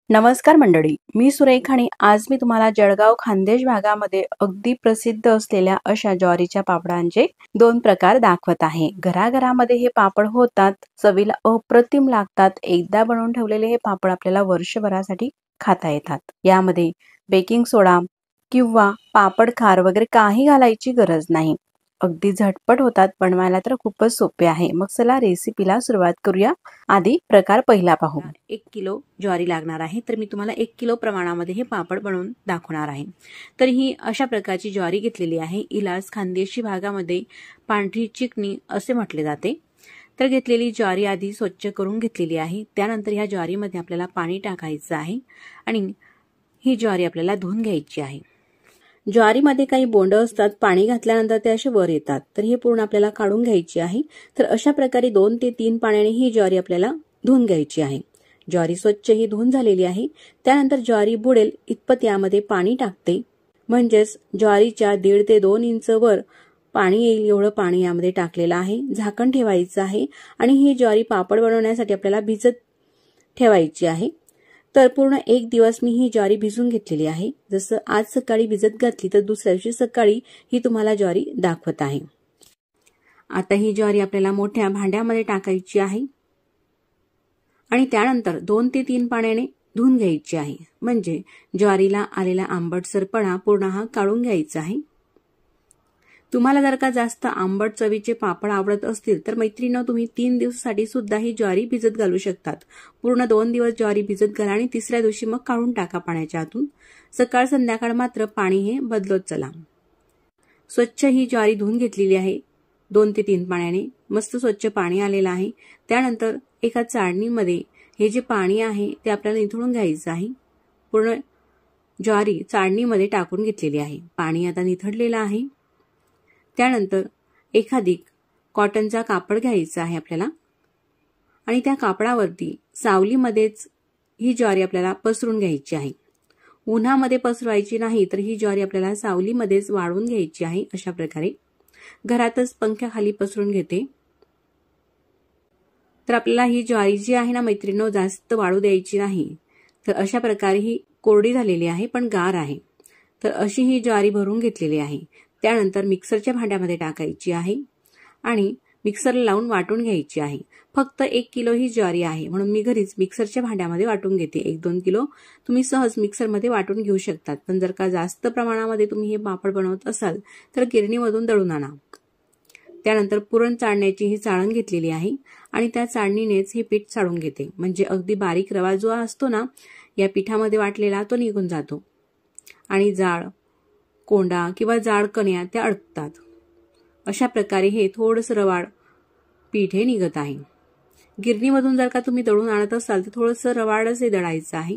नमस्कार मंडळी, मी सुरेखा आणि आज मी तुम्हाला जळगाव खान्देश भागामध्ये अगदी प्रसिद्ध असलेल्या अशा ज्वारीच्या पापडांचे 2 प्रकार दाखवत आहे। घराघरामध्ये हे पापड होतात, चवीला अप्रतिम लागतात। एकदा बनवून ठेवलेले हे पापड आपल्याला वर्षभरासाठी खाता येतात। यामध्ये बेकिंग सोडा किंवा पापड खार वगैरे काही घालायची गरज नाही। अगदी झटपट होतात, बनवायला तर खूपच सोपे आहे। मग चला रेसिपीला सुरुवात करूया। आधी प्रकार पहिला पाहू। 1 किलो ज्वारी लागणार आहे, तर मी तुम्हाला 1 किलो प्रमाणामध्ये हे पापड बनवून दाखवणार आहे। तर ही अशा प्रकारची ज्वारी घेतलेली आहे। इलाज खानदेशी भागामध्ये पांढरी चिकनी असे म्हटले जाते। तर घेतलेली ज्वारी आधी स्वच्छ करून घेतलेली आहे। त्यानंतर ह्या ज्वारीमध्ये आपल्याला पाणी टाकायचं आहे आणि ही ज्वारी आपल्याला धुवून घ्यायची आहे। ज्वारीमध्ये काही बोंड असतात, पाणी घातल्यानंतर ते असे वर येतात, तर हे पूर्ण आपल्याला काढून घ्यायची आहे। तर अशा प्रकारे 2 ते 3 पाण्याने ही ज्वारी आपल्याला धुवून घ्यायची आहे। ज्वारी स्वच्छ ही धुवून झालेली आहे। त्यानंतर ज्वारी बुडेल इतपत यामध्ये पाणी टाकते, म्हणजेच ज्वारीच्या 1.5 ते 2 इंच वर पाणी येईल एवढं पाणी यामध्ये टाकलेलं आहे। झाकण ठेवायचं आहे आणि ही ज्वारी पापड बनवण्यासाठी आपल्याला भिजत ठेवायची आहे। तर पूर्ण 1 दिवस मी ही ज्वारी भिजून घेतलेली आहे। जसं आज सकाळी भिजत घातली तर दुसऱ्या दिवशी सकाळी ही तुम्हाला ज्वारी दाखवत आहे। आता ही ज्वारी आपल्याला मोठ्या भांड्यामध्ये टाकायची आहे आणि त्यानंतर 2 ते 3 पाण्याने धुवून घ्यायची आहे, म्हणजे ज्वारीला आलेला आंबटसरपणा पूर्ण हा काढून घ्यायचा आहे। तुम्हाला जर का जास्त आंबट चवीचे पापड आवडत असतील तर मैत्रिणींनो, तुम्ही 3 दिवसासाठी सुद्धा ही ज्वारी भिजत घालू शकतात। पूर्ण 2 दिवस ज्वारी भिजत घाला आणि तिसऱ्या दिवशी मग काढून टाका पाण्याच्या आतून। सकाळ संध्याकाळ मात्र पाणी हे बदलत चला। स्वच्छ ही ज्वारी धुवून घेतलेली आहे 2 ते 3 पाण्याने, मस्त स्वच्छ पाणी आलेलं आहे। त्यानंतर एका चाळणीमध्ये हे जे पाणी आहे ते आपल्याला निथळून घ्यायचं आहे। पूर्ण ज्वारी चाळणीमध्ये टाकून घेतलेली आहे। पाणी आता निथळलेलं आहे। त्यानंतर एखादी कॉटनचा कापड घ्यायचा आहे आपल्याला आणि त्या कापडावरती सावलीमध्येच ही ज्वारी आपल्याला पसरून घ्यायची आहे। उन्हामध्ये पसरवायची नाही, तर ही ज्वारी आपल्याला सावलीमध्येच वाळवून घ्यायची आहे। अशा प्रकारे घरातच पंख्याखाली पसरून घेते। तर आपल्याला ही ज्वारी जी आहे ना मैत्रिणींनो, जास्त वाळू द्यायची नाही। तर अशा प्रकारे ही कोरडी झालेली आहे पण गार आहे। तर अशी ही ज्वारी भरून घेतलेली आहे। त्यानंतर मिक्सरच्या भांड्यामध्ये टाकायची आहे आणि मिक्सरला लावून वाटून घ्यायची आहे। फक्त 1 किलो ही ज्वारी आहे म्हणून मी घरीच मिक्सरच्या भांड्यामध्ये वाटून घेते। 1-2 किलो तुम्ही सहज मिक्सरमध्ये वाटून घेऊ शकतात, पण जर का जास्त प्रमाणामध्ये तुम्ही हे पापड बनवत असाल तर गिरणीमधून दळून आणा। त्यानंतर पुरण चाळण्याची ही चाळण घेतलेली आहे आणि त्या चाळणीनेच हे पीठ चाळून घेते, म्हणजे अगदी बारीक रवा जो असतो ना या पिठामध्ये वाटलेला तो निघून जातो आणि जाळ कोंडा किंवा जाड कण्या त्या अडकतात। अशा प्रकारे हे थोडंसं रवाळ पीठ हे निघत आहे। गिरणीमधून जर का तुम्ही दळून आणत असाल तर थोडंसं रवाळच हे दळायचं आहे।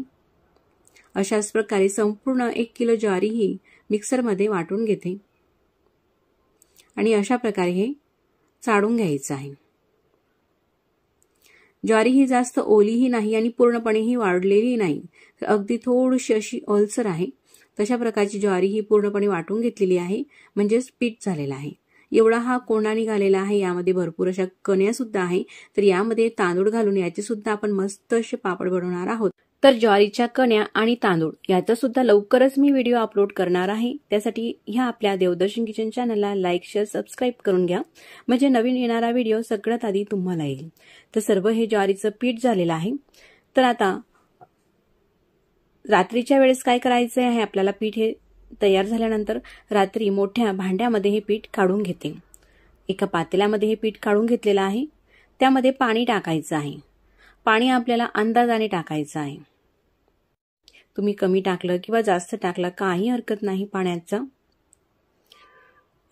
अशाच प्रकारे संपूर्ण 1 किलो ज्वारी ही मिक्सरमध्ये वाटून घेते आणि अशा प्रकारे हे चाळून घ्यायचं आहे। ज्वारी ही जास्त ओलीही नाही आणि पूर्णपणेही वाळलेली नाही, तर अगदी थोडीशी अशी ओलसर आहे। तशा प्रकारची ज्वारी ही पूर्णपणे वाटून घेतलेली आहे, म्हणजेच पीठ झालेला आहे। एवढा हा कोंडा निघालेला आहे। यामध्ये भरपूर अशा कण्या सुद्धा आहे, तर यामध्ये तांदूळ घालून याचे सुद्धा आपण मस्त असे पापड बनवणार आहोत। तर ज्वारीच्या कण्या आणि तांदूळ याचा सुद्धा लवकरच मी व्हिडिओ अपलोड करणार आहे। त्यासाठी ह्या आपल्या देवदर्शन किचन चॅनलला लाईक, शेअर, सबस्क्राईब करून घ्या, म्हणजे नवीन येणारा व्हिडिओ सगळ्यात आधी तुम्हाला येईल। तर सर्व हे ज्वारीचं पीठ झालेलं आहे। तर आता रात्रीच्या वेळेस काय करायचं आहे, आपल्याला पीठ हे तयार झाल्यानंतर रात्री मोठ्या भांड्यामध्ये हे पीठ काढून घेते। एका पातेल्यामध्ये हे पीठ काढून घेतलेलं आहे। त्यामध्ये पाणी टाकायचं आहे। पाणी आपल्याला अंदाजाने टाकायचं आहे। तुम्ही कमी टाकलं किंवा जास्त टाकलं काही हरकत नाही पाण्याचा।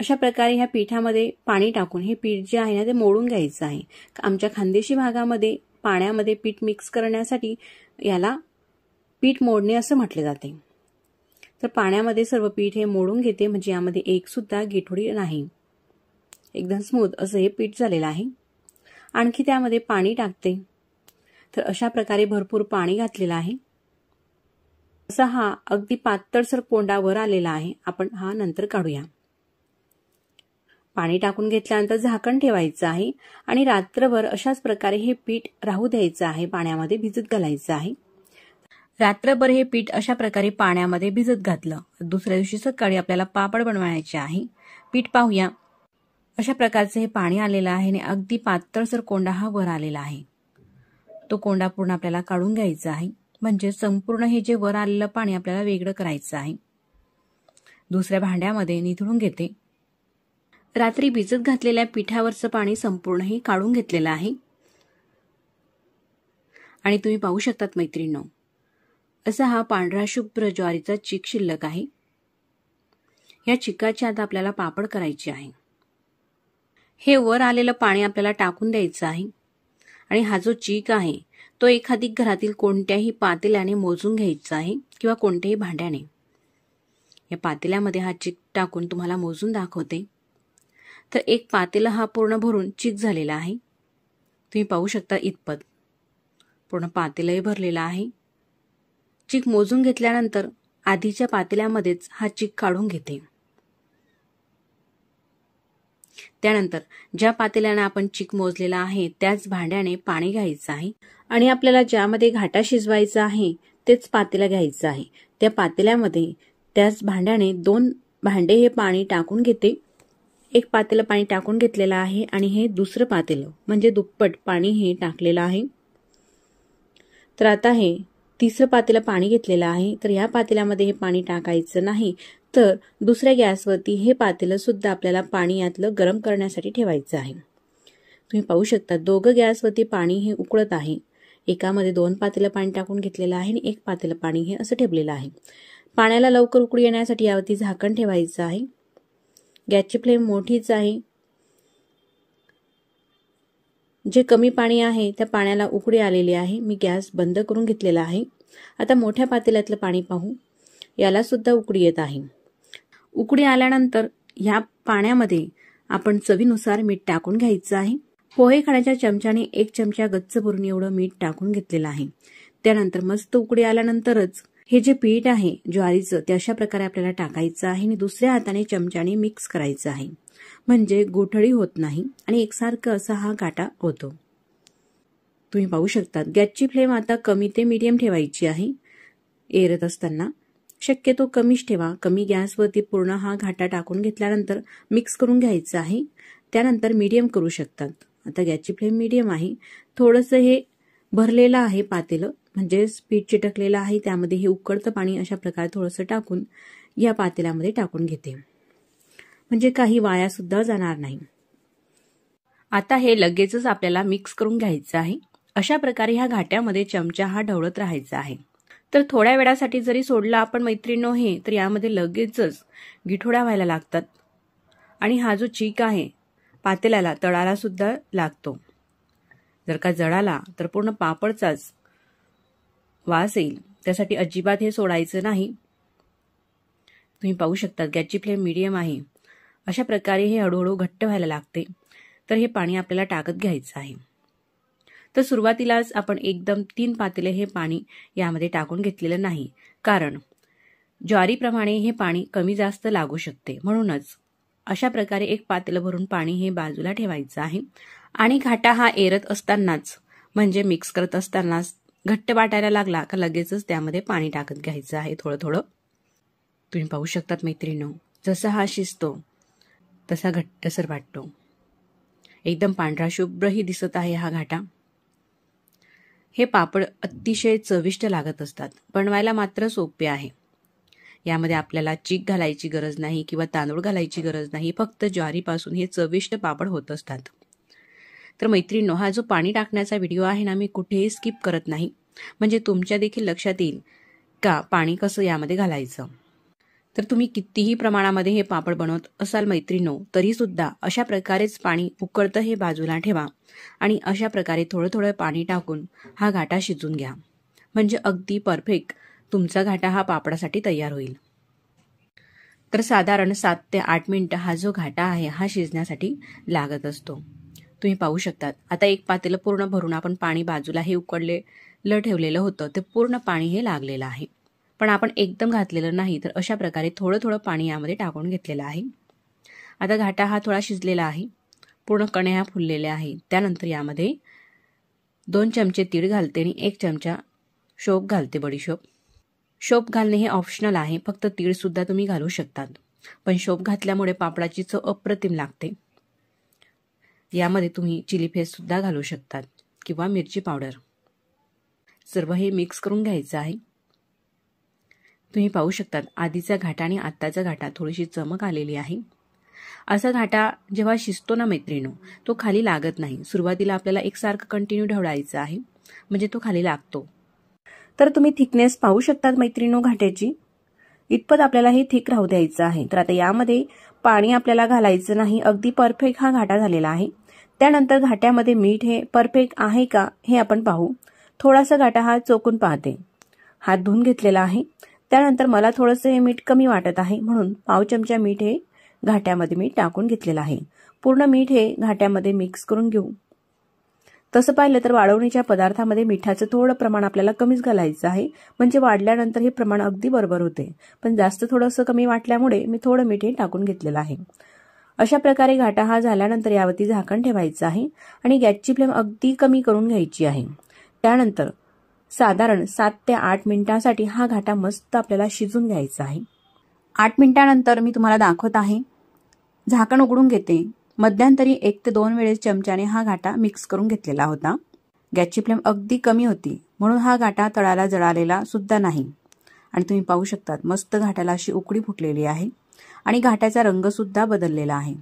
अशा प्रकारे ह्या पिठामध्ये पाणी टाकून हे पीठ जे आहे ना ते मोडून घ्यायचं आहे। आमच्या खानदेशी भागामध्ये पाण्यामध्ये पीठ मिक्स करण्यासाठी याला पीठ मोडणे असं म्हटले जाते। तर पाण्यामध्ये सर्व पीठ हे मोडून घेते, म्हणजे यामध्ये एक सुद्धा गिठोडी नाही। एकदम स्मूथ असं हे पीठ झालेलं आहे। आणखी त्यामध्ये पाणी टाकते। तर अशा प्रकारे भरपूर पाणी घातलेलं आहे। असा हा अगदी पातळसर कोंडा वर आलेला आहे। आपण हा नंतर काढूया। पाणी टाकून घेतल्यानंतर झाकण ठेवायचं आहे आणि रात्रभर अशाच प्रकारे हे पीठ राहू द्यायचं आहे, पाण्यामध्ये भिजत घालायचं आहे। रात्रभर हे पीठ अशा प्रकारे पाण्यामध्ये भिजत घातलं. दुसऱ्या दिवशी सकाळी आपल्याला पापड बनवायचे आहे. पीठ पाहूया. अशा प्रकारचे हे पाणी आलेलं आहे आणि अगदी पातळसर कोंडा हा वर आलेला आहे. तो कोंडा पूर्ण आपल्याला काढून घ्यायचा आहे. म्हणजे संपूर्ण हे जे वर आलेलं पाणी आपल्याला वेगळं करायचं आहे. दुसऱ्या भांड्यामध्ये निथळून घेते. रात्री भिजत घातलेल्या पिठावरचं पाणी संपूर्णही काढून घेतलेलं आहे. आणि तुम्ही पाहू शकतात मैत्रिणींनो, असा हा पांढरा शुभ्र ज्वारीचा चीक शिल्लक आहे. या चिकाची आता आपल्याला पापड करायचे आहे. हे वर आलेलं पाणी आपल्याला टाकून द्यायचं आहे. आणि हा जो चीक आहे तो एखादी घरातील कोणत्याही पातेल्याने मोजून घ्यायचा आहे किंवा कोणत्याही भांड्याने. या पातेल्यामध्ये हा चीक टाकून तुम्हाला मोजून दाखवते. तर एक पातेला हा पूर्ण भरून चीक झालेला आहे. तुम्ही पाहू शकता इतपत पूर्ण पातेलंही भरलेला आहे. चीक मोजून घेतल्यानंतर आधीच्या पातेल्यामध्येच हा चीक काढून घेते. त्यानंतर ज्या पातेल्याने आपण चीक मोजलेला आहे त्याच भांड्याने पाणी घ्यायचं आहे आणि आपल्याला ज्यामध्ये घाटा शिजवायचा आहे तेच पातेलं घ्यायचं आहे. त्या पातेल्यामध्ये त्याच भांड्याने 2 भांडे हे पाणी टाकून घेते. एक पातेलं पाणी टाकून घेतलेलं आहे आणि हे दुसरं पातेलं म्हणजे दुप्पट पाणी हे टाकलेलं आहे. तर आता हे तिसरं पातेलं पाणी घेतलेलं आहे. तर या पातेल्यामध्ये हे पाणी टाकायचं नाही, तर दुसऱ्या गॅसवरती हे पातेलं सुद्धा आपल्याला पाणी यातलं गरम करण्यासाठी ठेवायचं आहे. तुम्ही पाहू शकता दोघं गॅसवरती पाणी हे उकळत आहे. एकामध्ये 2 पातेलं पाणी टाकून घेतलेलं आहे आणि एक पातेलं पाणी हे असं ठेवलेलं आहे. पाण्याला लवकर उकळी येण्यासाठी यावरती झाकण ठेवायचं आहे. गॅसची फ्लेम मोठीच आहे. जे कमी पाणी आहे त्या पाण्याला उकळी आलेली आहे. मी गॅस बंद करून घेतलेला आहे. आता मोठ्या पातेल्यातलं पाणी पाहू. याला सुद्धा उकळी येत आहे. उकळी आल्यानंतर ह्या पाण्यामध्ये आपण चवीनुसार मीठ टाकून घ्यायचं आहे. पोहे खाण्याच्या चमच्याने 1 चमचा गच्च भरून एवढं मीठ टाकून घेतलेलं आहे. त्यानंतर मस्त उकळी आल्यानंतरच हे जे पीठ आहे ज्वारीचं ते अशा प्रकारे आपल्याला टाकायचं आहे आणि दुसऱ्या हाताने चमच्याने मिक्स करायचं आहे. म्हणजे गोठळी होत नाही आणि एकसारखं असा हा गाठा होतो. तुम्ही पाहू शकता गॅसची फ्लेम आता कमी ते मीडियम ठेवायची आहे. एरत असताना शक्यतो कमीच ठेवा. कमी गॅसवरती पूर्ण हा घाटा टाकून घेतल्यानंतर मिक्स करून घ्यायचं आहे. त्यानंतर मीडियम करू शकतात. आता गॅसची फ्लेम मीडियम आहे. थोडंसं हे भरलेलं आहे पातेलं, म्हणजे पीठ चिटकलेलं आहे. त्यामध्ये हे उकळतं पाणी अशा प्रकारे थोडंसं टाकून या पातेल्यामध्ये टाकून घेते. म्हणजे काही वाया सुद्धा जाणार नाही. आता हे लगेचच आपल्याला मिक्स करून घ्यायचं आहे. अशा प्रकारे ह्या घाट्यामध्ये चमचा हा ढवळत राहायचा आहे. तर थोड्या वेळासाठी जरी सोडला आपण मैत्रिणींनो हे, तर यामध्ये लगेचच गिठोड्या व्हायला लागतात आणि हा जो चीक आहे पातेल्याला तळाला सुद्धा लागतो. जर का जळाला तर पूर्ण पापडचाच वास येईल. त्यासाठी अजिबात हे सोडायचं नाही. तुम्ही पाहू शकता गॅसची फ्लेम मीडियम आहे. अशा प्रकारे हे हळूहळू घट्ट व्हायला लागते. तर हे पाणी आपल्याला टाकत घ्यायचं आहे. तर सुरुवातीलाच आपण एकदम 3 पातेले हे पाणी यामध्ये टाकून घेतलेलं नाही, कारण ज्वारीप्रमाणे हे पाणी कमी जास्त लागू शकते. म्हणूनच अशा प्रकारे 1 पातेलं भरून पाणी हे बाजूला ठेवायचं आहे. आणि घाटा हा एरत असतानाच म्हणजे मिक्स करत असतानाच घट्ट वाटायला लागला का लगेचच त्यामध्ये पाणी टाकत घ्यायचं आहे थोडं थोडं. तुम्ही पाहू शकतात मैत्रिणींनो, जसा हा शिजतो तसा घट्टसर वाटतो. एकदम पांढरा शुभ्रही दिसत आहे हा घाटा. हे पापड अतिशय चविष्ट लागत असतात. बनवायला मात्र सोपे आहे. यामध्ये आपल्याला चीक घालायची गरज नाही किंवा तांदूळ घालायची गरज नाही. फक्त ज्वारीपासून हे चविष्ट पापड होत असतात. तर मैत्रिणींनो, हा जो पाणी टाकण्याचा व्हिडिओ आहे ना, मी कुठेही स्किप करत नाही. म्हणजे तुमच्या देखील लक्षात येईल का पाणी कसं यामध्ये घालायचं. तर तुम्ही कितीही प्रमाणामध्ये हे पापड बनवत असाल मैत्रिणींनो, तरी सुद्धा अशा प्रकारेच पाणी उकळतं हे बाजूला ठेवा आणि अशा प्रकारे थोडं थोडं पाणी टाकून हा घाटा शिजून घ्या. म्हणजे अगदी परफेक्ट तुमचा घाटा हा पापडासाठी तयार होईल. तर साधारण 7 ते 8 मिनिटं हा जो घाटा आहे हा शिजण्यासाठी लागत असतो. तुम्ही पाहू शकतात. आता 1 पातेलं पूर्ण भरून आपण पाणी बाजूला हे उकळलेलं ठेवलेलं होतं, ते पूर्ण पाणी हे लागलेलं आहे. पण आपण एकदम घातलेलं नाही, तर अशा प्रकारे थोडं थोडं पाणी यामध्ये टाकून घेतलेलं आहे. आता घाटा हा थोडा शिजलेला आहे. पूर्ण कण्या ह्या फुललेल्या आहेत. त्यानंतर यामध्ये 2 चमचे तीळ घालते आणि 1 चमचा शोप घालते, बडीशोप. शोप घालणे हे ऑप्शनल आहे, फक्त तीळ सुद्धा तुम्ही घालू शकतात, पण शोप घातल्यामुळे पापडाची चव अप्रतिम लागते. यामध्ये तुम्ही चिली फ्लेक्स सुद्धा घालू शकतात किंवा मिरची पावडर. सर्व हे मिक्स करून घ्यायचं आहे. तुम्ही पाहू शकतात आधीचा घाटा आणि आत्ताचा घाटा थोडीशी चमक आलेली आहे. असा घाटा जेव्हा शिजतो ना मैत्रिणींनो, तो खाली लागत नाही. सुरुवातीला आपल्याला एकसारखं कंटिन्यू ढवळायचं आहे, म्हणजे तो खाली लागतो. तर तुम्ही थिकनेस पाहू शकतात मैत्रिणींनो घाट्याची. इतपत आपल्याला हे थिक राहू द्यायचं आहे. तर आता यामध्ये पाणी आपल्याला घालायचं नाही. अगदी परफेक्ट हा घाटा झालेला आहे. त्यानंतर घाट्यामध्ये मीठ हे परफेक्ट आहे का हे आपण पाहू. थोडासा घाटा हा चोकून पाहते. हात धुवून घेतलेला आहे. त्यानंतर मला थोडंसं हे मीठ कमी वाटत आहे, म्हणून पाव चमचा मीठ हे घाट्यामध्ये मी टाकून घेतलेलं आहे. पूर्ण मीठ हे घाट्यामध्ये मिक्स करून घेऊ. तसं पाहिलं तर वाळवणीच्या पदार्थामध्ये मिठाचं थोडं प्रमाण आपल्याला कमीच घालायचं आहे, म्हणजे वाढल्यानंतर हे प्रमाण अगदी बरोबर होते. पण जास्त थोडंसं कमी वाटल्यामुळे मी थोडं मीठ हे टाकून घेतलेलं आहे. अशा प्रकारे घाटा हा झाल्यानंतर यावरती झाकण ठेवायचं आहे आणि गॅसची फ्लेम अगदी कमी करून घ्यायची आहे. त्यानंतर साधारण 7 ते 8 मिनिटांसाठी हा घाटा मस्त आपल्याला शिजून घ्यायचा आहे. 8 मिनिटांनंतर मी तुम्हाला दाखवत आहे. झाकण उघडून घेते. मध्यंतरी 1 ते 2 वेळेस चमच्याने हा घाटा मिक्स करून घेतलेला होता. गॅसची फ्लेम अगदी कमी होती, म्हणून हा घाटा तळाला जळालेला सुद्धा नाही. आणि तुम्ही पाहू शकतात मस्त घाट्याला अशी उकळी फुटलेली आहे आणि घाट्याचा रंग सुद्धा बदललेला आहे.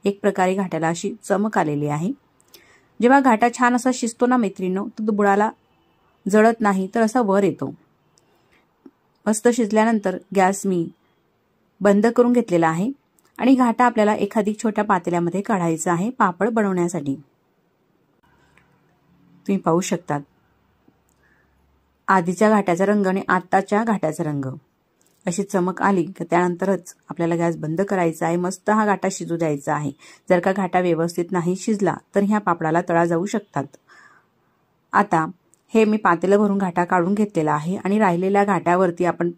एक प्रकारे घाट्याला अशी चमक आलेली आहे. जेव्हा घाटा छान असा शिजतो ना मैत्रिणींनो, तो बुडाला जळत नाही, तर असा वर येतो. मस्त शिजल्यानंतर गॅस मी बंद करून घेतलेला आहे आणि घाटा आपल्याला एखादी छोट्या पातेल्यामध्ये काढायचा आहे पापड बनवण्यासाठी. तुम्ही पाहू शकतात आधीच्या घाट्याचा रंग आणि आताच्या घाट्याचा रंग अशी चमक आली की त्यानंतरच आपल्याला गॅस बंद करायचा आहे. मस्त हा घाटा शिजू द्यायचा आहे. जर का घाटा व्यवस्थित नाही शिजला तर ह्या पापडाला तळा जाऊ शकतात. आता हे मी पातेलं भरून घाटा काढून घेतलेला आहे आणि राहिलेल्या घाट्यावरती आपण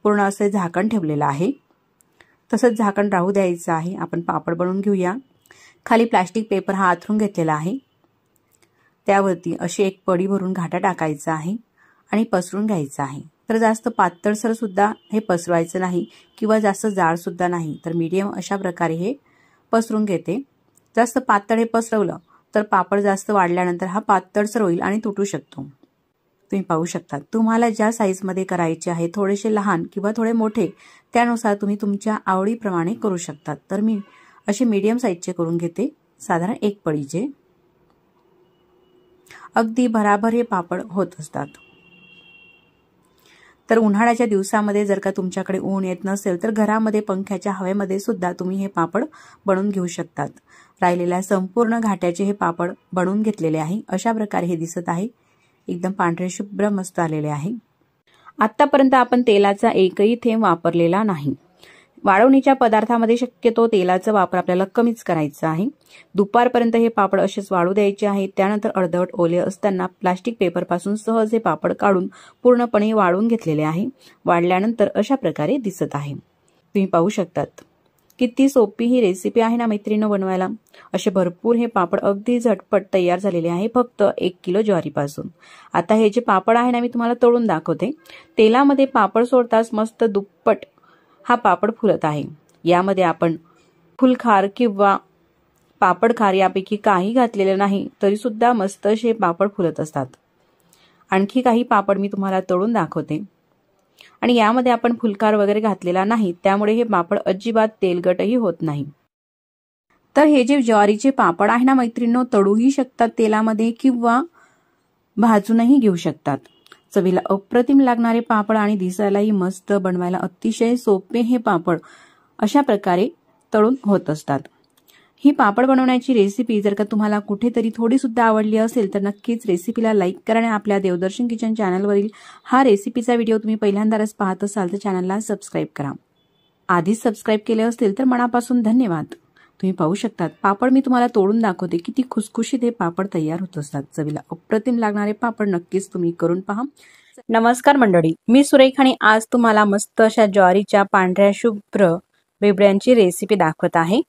पूर्ण असे झाकण ठेवलेलं आहे. तसंच झाकण राहू द्यायचं आहे. आपण पापड बनवून घेऊया. खाली प्लास्टिक पेपर हा आथरून घेतलेला आहे. त्यावरती अशी एक पडी भरून घाटा टाकायचा आहे आणि पसरून घ्यायचा आहे. तर जास्त पातळसर सुद्धा हे पसरवायचं नाही किंवा जास्त जाड सुद्धा नाही, तर मीडियम अशा प्रकारे हे पसरून घेते. जास्त पातळ हे पसरवलं तर पापड जास्त वाढल्यानंतर हा पातळसर होईल आणि तुटू शकतो. तुम्ही पाहू शकता तुम्हाला ज्या साईजमध्ये करायचे आहे, थोडेसे लहान किंवा थोडे मोठे, त्यानुसार तुम्ही तुमच्या आवडीप्रमाणे करू शकतात. तर मी असे मीडियम साईजचे करून घेते, साधारण 1 पडीचे. अगदी भराभर हे पापड होत असतात. तर उन्हाळ्याच्या दिवसामध्ये जर का तुमच्याकडे ऊन येत नसेल तर घरामध्ये पंख्याच्या हवेमध्ये सुद्धा तुम्ही हे पापड बनवून घेऊ शकतात. राहिलेल्या संपूर्ण घाट्याचे हे पापड बनवून घेतलेले आहे. अशा प्रकारे हे दिसत आहे. एकदम पांढरे शुभ्र मस्त आलेले आहे. आतापर्यंत आपण तेलाचा एकही थेंब वापरलेला नाही. वाळवणीच्या पदार्थामध्ये शक्यतो तेलाचा वापर आपल्याला कमीच करायचा आहे. दुपारपर्यंत हे पापड असेच वाळू द्यायचे आहेत. त्यानंतर अर्धवट ओले असताना प्लास्टिक पेपरपासून सहज हे पापड काढून पूर्णपणे वाळून घेतलेले आहे. वाळल्यानंतर अशा प्रकारे दिसत आहे. तुम्ही पाहू शकतात किती सोपी ही रेसिपी आहे ना मैत्रिणींनो बनवायला. असे भरपूर हे पापड अगदी झटपट तयार झालेले आहे फक्त 1 किलो ज्वारीपासून. आता हे जे पापड आहे ना मी तुम्हाला तळून दाखवते. तेलामध्ये पापड सोडताच मस्त दुप्पट हा पापड फुलत आहे. यामध्ये आपण फुलखार किंवा पापड खार यापैकी काही घातलेले नाही तरी सुद्धा मस्त असे पापड फुलत असतात. आणखी काही पापड मी तुम्हाला तळून दाखवते. आणि यामध्ये आपण फुलखार वगैरे घातलेला नाही, त्यामुळे हे पापड अजिबात तेलकटही होत नाही. तर हे जे ज्वारीचे पापड आहे ना मैत्रिणींनो, तळूही शकतात तेलामध्ये किंवा भाजूनही घेऊ शकतात. चवीला अप्रतिम लागणारे पापड आणि दिसायलाही मस्त, बनवायला अतिशय सोपे हे पापड अशा प्रकारे तळून होत असतात. ही पापड बनवण्याची रेसिपी जर का तुम्हाला कुठेतरी थोडी सुद्धा आवडली असेल तर नक्कीच रेसिपीला लाईक करा आणि आपल्या देवदर्शन किचन चॅनलवरील हा रेसिपीचा व्हिडिओ तुम्ही पहिल्यांदाच पाहत असाल तर चॅनलला सबस्क्राईब करा. आधीच सबस्क्राईब केले असतील तर मनापासून धन्यवाद. तुम्ही पाहू शकतात पापड मी तुम्हाला तोडून दाखवते. किती खुसखुशीत हे पापड तयार होत असतात. चवीला अप्रतिम लागणारे पापड नक्कीच तुम्ही करून पहा. नमस्कार मंडळी, मी सुरेखा आणि आज तुम्हाला मस्त अशा ज्वारीच्या पांढऱ्या शुभ्र बेबड्यांची रेसिपी दाखवत आहे.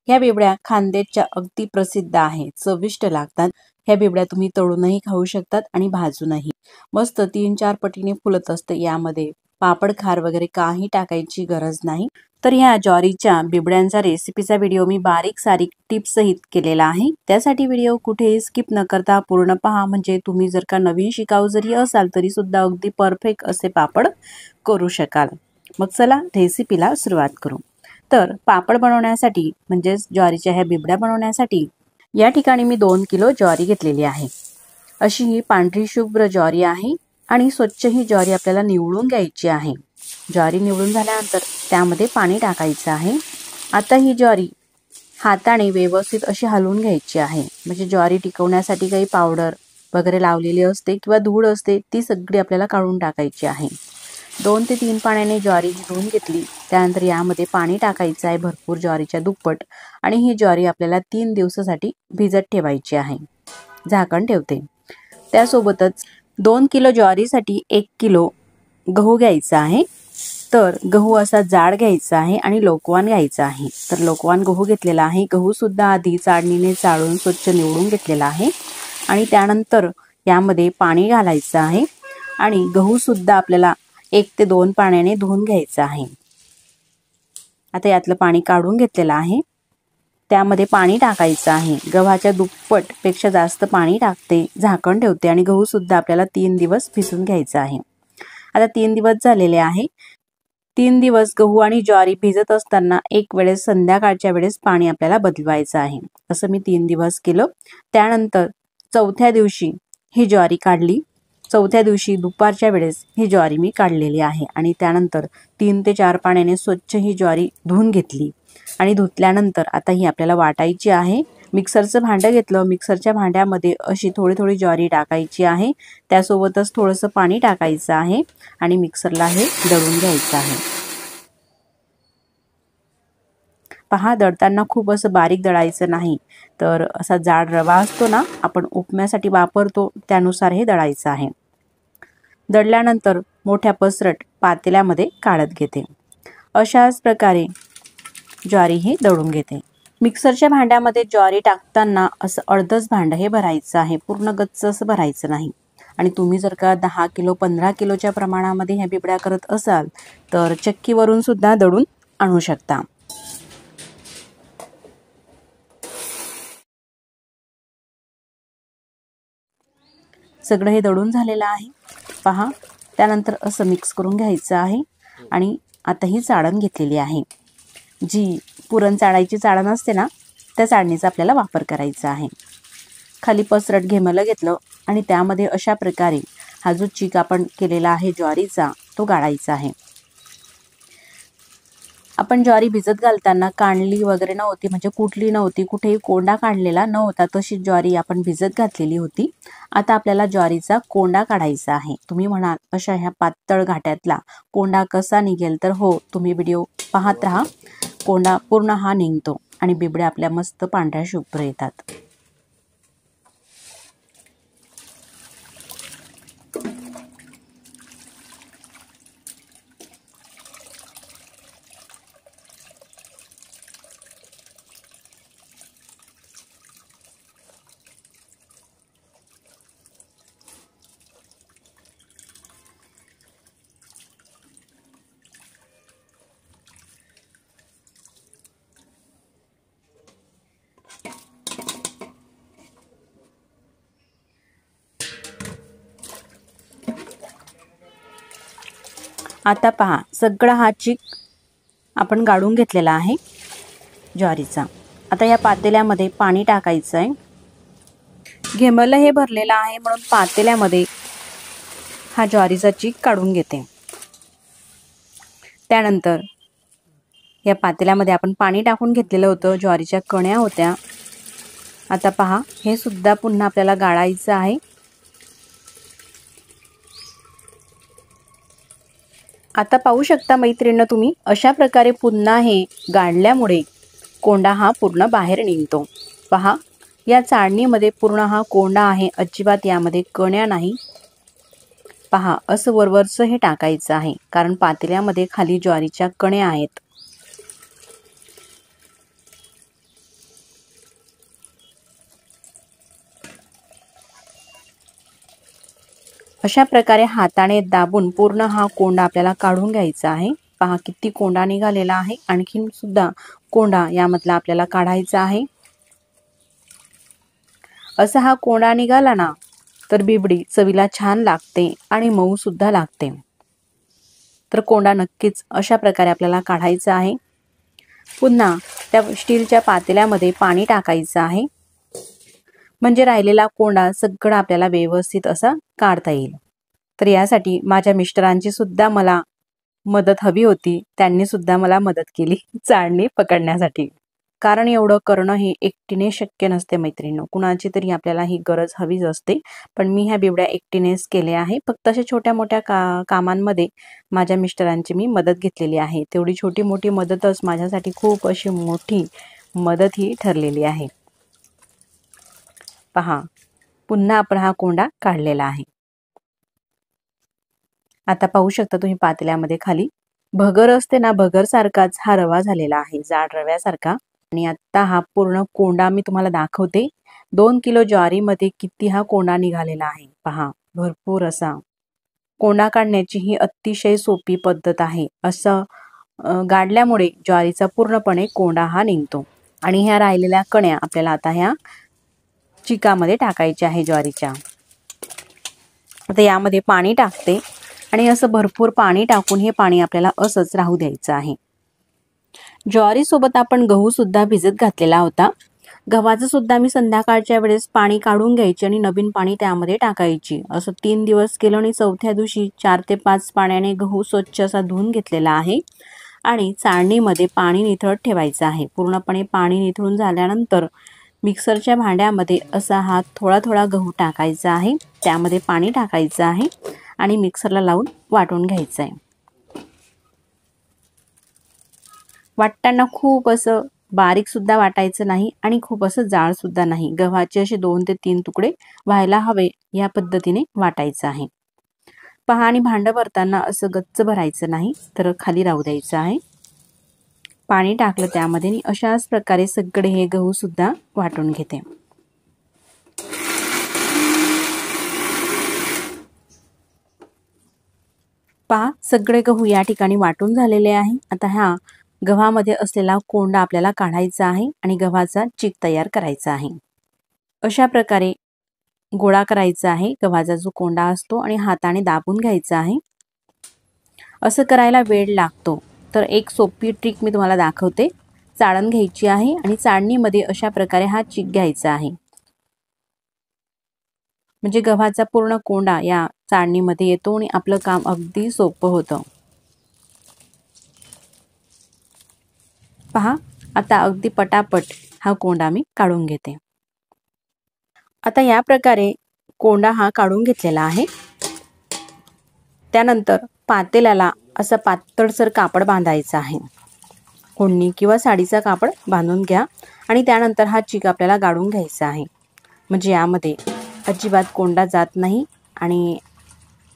या बेबड्या खानदेशच्या अगदी प्रसिद्ध आहेत, चविष्ट लागतात. ह्या बिबड्या तुम्ही तळूनही खाऊ शकतात आणि भाजूनही. मस्त 3-4 पटीने फुलत असते. यामध्ये पापड खार वगैरे काही टाकायची गरज नाही. तर ह्या ज्वारीच्या बिबड्यांचा रेसिपीचा व्हिडिओ मी बारीक सारीक टिप्स सहित केलेला आहे. त्यासाठी व्हिडिओ कुठेही स्किप न करता पूर्ण पहा, म्हणजे तुम्ही जर का नवीन शिकाऊ जरी असाल तरी सुद्धा अगदी परफेक्ट असे पापड करू शकाल. मग चला रेसिपीला सुरुवात करू. तर पापड बनवण्यासाठी म्हणजेच ज्वारीच्या ह्या बिबड्या बनवण्यासाठी या ठिकाणी मी 2 किलो ज्वारी घेतलेली आहे. अशी ही पांढरी शुभ्र ज्वारी आहे आणि स्वच्छ ही ज्वारी आपल्याला निवडून घ्यायची आहे. ज्वारी निवडून झाल्यानंतर त्यामध्ये पाणी टाकायचं आहे. आता ही ज्वारी हाताने व्यवस्थित अशी हलवून घ्यायची आहे. म्हणजे ज्वारी टिकवण्यासाठी काही पावडर वगैरे लावलेली असते किंवा धूळ असते, ती सगळी आपल्याला काढून टाकायची आहे. 2 ते 3 पाण्याने ज्वारी धुवून घेतली. त्यानंतर यामध्ये पाणी टाकायचं आहे भरपूर, ज्वारीच्या दुप्पट, आणि ही ज्वारी आपल्याला 3 दिवसासाठी भिजत ठेवायची आहे. झाकण ठेवते. त्यासोबतच 2 किलो ज्वारीसाठी 1 किलो गहू घ्यायचा आहे. तर गहू असा जाड घ्यायचा आहे आणि लोकवान घ्यायचा आहे. तर लोकवान गहू घेतलेला आहे. गहू सुद्धा आधी चाळणीने चाळून स्वच्छ निवडून घेतलेला आहे आणि त्यानंतर यामध्ये पाणी घालायचं आहे आणि गहू सुद्धा आपल्याला 1 ते 2 पाण्याने धुवून घ्यायचं आहे. आता यातलं पाणी काढून घेतलेलं आहे. त्यामध्ये पाणी टाकायचं आहे. गव्हाच्या दुप्पट पेक्षा जास्त पाणी टाकते, झाकण ठेवते आणि गहू सुद्धा आपल्याला 3 दिवस भिजून घ्यायचा आहे. आता 3 दिवस झालेले आहे. 3 दिवस गहू आणि ज्वारी भिजत असताना एक वेळेस संध्याकाळच्या वेळेस पाणी आपल्याला बदलवायचं आहे. असं मी 3 दिवस केलं. त्यानंतर चौथ्या दिवशी ही ज्वारी काढली. चौथ्या दिवशी दुपारच्या वेळेस ही ज्वारी मी काढलेली आहे आणि त्यानंतर 3 ते 4 पाण्याने स्वच्छ ही ज्वारी धुवून घेतली आणि धुतल्यानंतर आता ही आपल्याला वाटायची आहे. मिक्सरचं भांडं घेतलं. मिक्सरच्या भांड्यामध्ये अशी थोडी थोडी ज्वारी टाकायची आहे. त्यासोबतच थोडंसं पाणी टाकायचं आहे आणि मिक्सरला हे दळून घ्यायचं आहे. पहा, दळताना खूप असं बारीक दळायचं नाही, तर असा जाड रवा असतो ना, आपण उपम्यासाठी वापरतो, त्यानुसार हे दळायचं आहे. दळल्यानंतर मोठ्या पसरट पातेल्यामध्ये काढत घेते. अशाच प्रकारे ज्वारी ही दळून घेते. मिक्सरच्या भांड्यामध्ये ज्वारी टाकताना असं अर्धच भांडं हे भरायचं आहे, पूर्ण गच्च असं भरायचं नाही. आणि तुम्ही जर का 10 किलो 15 किलोच्या प्रमाणामध्ये ह्या बिबड्या करत असाल तर चक्कीवरून सुद्धा दळून आणू शकता. सगळं हे दळून झालेलं आहे. पहा, त्यानंतर असं मिक्स करून घ्यायचं आहे आणि आता ही चाळण घेतलेली आहे. जी पुरण चाळायची चाळण असते ना, त्या चाळणीचा आपल्याला वापर करायचा आहे. खाली पसरट घेमलं घेतलं आणि त्यामध्ये अशा प्रकारे हा जो चीक आपण केलेला आहे ज्वारीचा, तो गाळायचा आहे. आपण ज्वारी भिजत घालताना काढली वगैरे नव्हती, म्हणजे कुठली नव्हती, कुठेही कोंडा काढलेला नव्हता, तशी ज्वारी आपण भिजत घातलेली होती. आता आपल्याला ज्वारीचा कोंडा काढायचा आहे. तुम्ही म्हणाल अशा ह्या पातळ घाट्यातला कोंडा कसा निघेल, तर हो, तुम्ही व्हिडिओ पाहत राहा. कोंडा पूर्ण हा निघतो आणि बिबड्या आपल्या मस्त पांढऱ्या शुभ्र येतात. आता पहा, सगळा हा चीक आपण गाळून घेतलेला आहे ज्वारीचा. आता या पातेल्यामध्ये पाणी टाकायचं आहे. घेमलं हे भरलेलं आहे म्हणून पातेल्यामध्ये हा ज्वारीचा चीक काढून घेते. त्यानंतर या पातेल्यामध्ये आपण पाणी टाकून घेतलेलं होतं, ज्वारीच्या कण्या होत्या. आता पहा, हे सुद्धा पुन्हा आपल्याला गाळायचं आहे. आता पाहू शकता मैत्रिणींनो, तुम्ही अशा प्रकारे पुन्हा हे गाळल्यामुळे कोंडा हा पूर्ण बाहेर निघतो. पहा, या चाळणीमध्ये पूर्ण हा कोंडा आहे, अजिबात यामध्ये कण्या नाही. पहा, असं वरवरचं हे टाकायचं आहे, कारण पातेल्यामध्ये खाली ज्वारीच्या कण्या आहेत. अशा प्रकारे हाताने दाबून पूर्ण हा कोंडा आपल्याला काढून घ्यायचा आहे। पहा किती कोंडा निघालेला आहे। आणखीन सुद्धा कोंडा यामधला आपल्याला काढायचा आहे। असा हा कोंडा निघाला ना तर बिबडी चवीला छान लागते आणि मऊ सुद्धा लागते। तर कोंडा नक्कीच अशा प्रकारे आपल्याला काढायचा आहे। पुन्हा त्या स्टीलच्या पातेल्यामध्ये पाणी टाकायचं आहे, म्हणजे राहिलेला कोंडा सगळा आपल्याला व्यवस्थित असा काढता येईल। तर यासाठी माझ्या मिस्टरांची सुद्धा मला मदत हवी होती, त्यांनी सुद्धा मला मदत केली चाळणी पकडण्यासाठी। कारण एवढं करणं हे एकटीने शक्य नसते मैत्रिणींनो, कुणाची तरी आपल्याला ही गरज हवीच असते। पण मी ह्या बिबड्या एकटीनेच केल्या आहे। फक्त अशा छोट्या मोठ्या कामांमध्ये माझ्या मिस्टरांची मी मदत घेतलेली आहे। तेवढी छोटी मोठी मदतच माझ्यासाठी खूप अशी मोठी मदत ही ठरलेली आहे। पहा पुन्हा आपण हा कोंडा काढलेला आहे। आता पाहू शकता तुम्ही पातेल्यामध्ये खाली भगर असते ना, भगर सारखाच हा रवा झालेला आहे, जाड रव्यासारखा। आणि आता हा पूर्ण कोंडा मी तुम्हाला दाखवते। 2 किलो ज्वारीमध्ये किती हा कोंडा निघालेला आहे। पहा भरपूर असा कोंडा काढण्याची ही अतिशय सोपी पद्धत आहे। असं गाडल्यामुळे ज्वारीचा पूर्णपणे कोंडा हा निघतो। आणि ह्या राहिलेल्या कण्या आपल्याला आता ह्या चिकामध्ये टाकायच्या आहे ज्वारीच्या। आता यामध्ये पाणी टाकते आणि असं भरपूर पाणी टाकून हे पाणी आपल्याला असंच राहू द्यायचं आहे। ज्वारी सोबत आपण गहू सुद्धा भिजत घातलेला होता। गव्हाचं सुद्धा मी संध्याकाळच्या वेळेस पाणी काढून घ्यायची आणि नवीन पाणी त्यामध्ये टाकायची। असं 3 दिवस केलं आणि चौथ्या दिवशी 4 ते 5 पाण्याने गहू स्वच्छ असा धुवून घेतलेला आहे आणि चाळणीमध्ये पाणी निथळत ठेवायचं आहे। पूर्णपणे पाणी निथळून झाल्यानंतर मिक्सरच्या भांड्यामध्ये असा हा थोडा थोडा गहू टाकायचा आहे, त्यामध्ये पाणी टाकायचं आहे आणि मिक्सरला लावून वाटून घ्यायचं आहे। वाटताना खूप असं बारीक सुद्धा वाटायचं नाही आणि खूप असं जाड सुद्धा नाही। गव्हाचे असे 2 ते 3 तुकडे व्हायला हवे या पद्धतीने वाटायचं आहे। पहा आणि भांडं भरताना असं गच्च भरायचं नाही, तर खाली राहू द्यायचं आहे। पाणी टाकलं त्यामध्ये आणि अशाच प्रकारे सगळे हे गहू सुद्धा वाटून घेते। पहा सगळे गहू या ठिकाणी वाटून झालेले आहे। आता ह्या गव्हामध्ये असलेला कोंडा आपल्याला काढायचा आहे आणि गव्हाचा चीक तयार करायचा आहे। अशा प्रकारे गोळा करायचा आहे गव्हाचा जो कोंडा असतो आणि हाताने दाबून घ्यायचा आहे। असं करायला वेळ लागतो, तर एक सोपी ट्रिक मी तुम्हाला दाखवते। चाळण घ्यायची आहे आणि चाळणीमध्ये अशा प्रकारे हा चीक घ्यायचा आहे, म्हणजे गव्हाचा पूर्ण कोंडा या चाळणीमध्ये येतो आणि आपलं काम अगदी सोपं होतं। पहा आता अगदी पटापट हा कोंडा मी काढून घेते। आता या प्रकारे कोंडा हा काढून घेतलेला आहे। त्यानंतर पातेल्याला असं पातळसर कापड बांधायचं आहे। ओढणी किंवा साडीचा कापड बांधून घ्या आणि त्यानंतर हा चीक आपल्याला गाळून घ्यायचा आहे, म्हणजे यामध्ये अजिबात कोंडा जात नाही आणि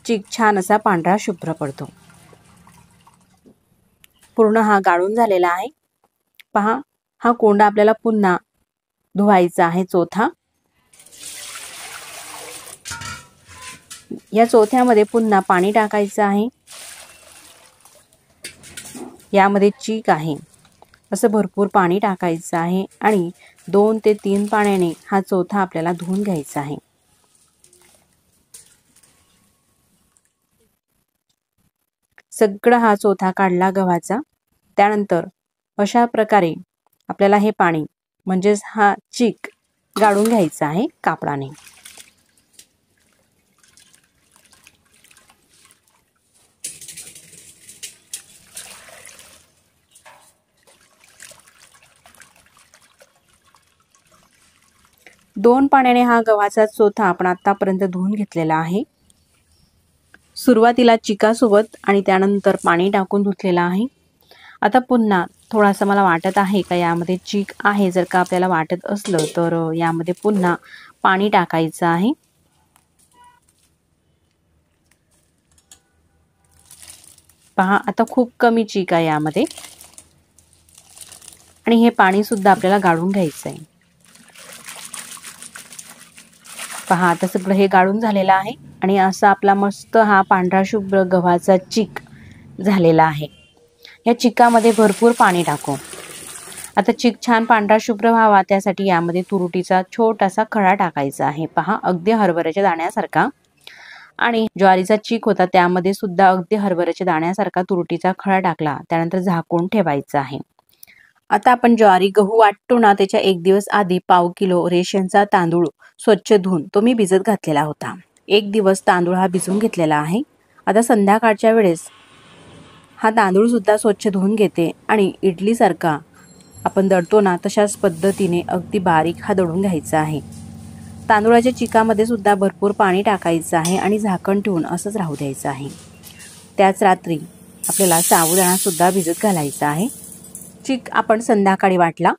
चीक छान असा पांढरा शुभ्र पडतो। पूर्ण हा गाळून झालेला आहे। पहा हा कोंडा आपल्याला पुन्हा धुवायचा आहे चोथा। या चोथ्यामध्ये पुन्हा पाणी टाकायचं आहे, यामध्ये चीक आहे असं भरपूर पाणी टाकायचं आहे आणि 2 ते 3 पाण्याने हा चोथा आपल्याला धुवून घ्यायचा आहे। सगळा हा चोथा काढला गव्हाचा। त्यानंतर अशा प्रकारे आपल्याला हे पाणी म्हणजेच हा चीक गाळून घ्यायचा आहे कापडाने। दोन पाण्याने हा गव्हाचा चोथा आपण आतापर्यंत धुवून घेतलेला आहे। सुरुवातीला चिकासोबत आणि त्यानंतर पाणी टाकून धुतलेला आहे। आता पुन्हा थोडासा मला वाटत आहे का यामध्ये चीक आहे, जर का आपल्याला वाटत असलं तर यामध्ये पुन्हा पाणी टाकायचं आहे। पहा आता खूप कमी चीक आहे यामध्ये आणि हे पाणी सुद्धा आपल्याला गाळून घ्यायचं आहे। पहा आता सगळं हे गाळून झालेलं आहे आणि असा आपला मस्त हा पांढरा शुभ्र गव्हाचा चीक झालेला आहे। या चिकामध्ये भरपूर पाणी टाकू। आता चीक छान पांढरा शुभ्र व्हावा त्यासाठी यामध्ये तुरटीचा छोटासा खडा टाकायचा आहे। पहा अगदी हरभऱ्याच्या दाण्यासारखा। आणि ज्वारीचा चीक होता त्यामध्ये सुद्धा अगदी हरभऱ्याच्या दाण्यासारखा तुरटीचा खडा टाकला। त्यानंतर झाकून ठेवायचं आहे। आता आपण ज्वारी गहू वाटतो ना त्याच्या एक दिवस आधी पाव किलो रेशनचा तांदूळ स्वच्छ धुवून तो मी भिजत घातलेला होता। एक दिवस तांदूळ हा भिजून घेतलेला आहे। आता संध्याकाळच्या वेळेस हा तांदूळ सुद्धा स्वच्छ धुवून घेते आणि इडली सारखा आपण दळतो ना तशाच पद्धतीने अगदी बारीक हा दळून घ्यायचा आहे। तांदूळाच्या चिकामध्ये सुद्धा भरपूर पाणी टाकायचं आहे आणि झाकण ठेवून असंच राहू द्यायचं आहे। त्याच रात्री आपल्याला साबुदाणा सुद्धा भिजत घालायचा आहे। चीक आपण संध्याकाळी वाटला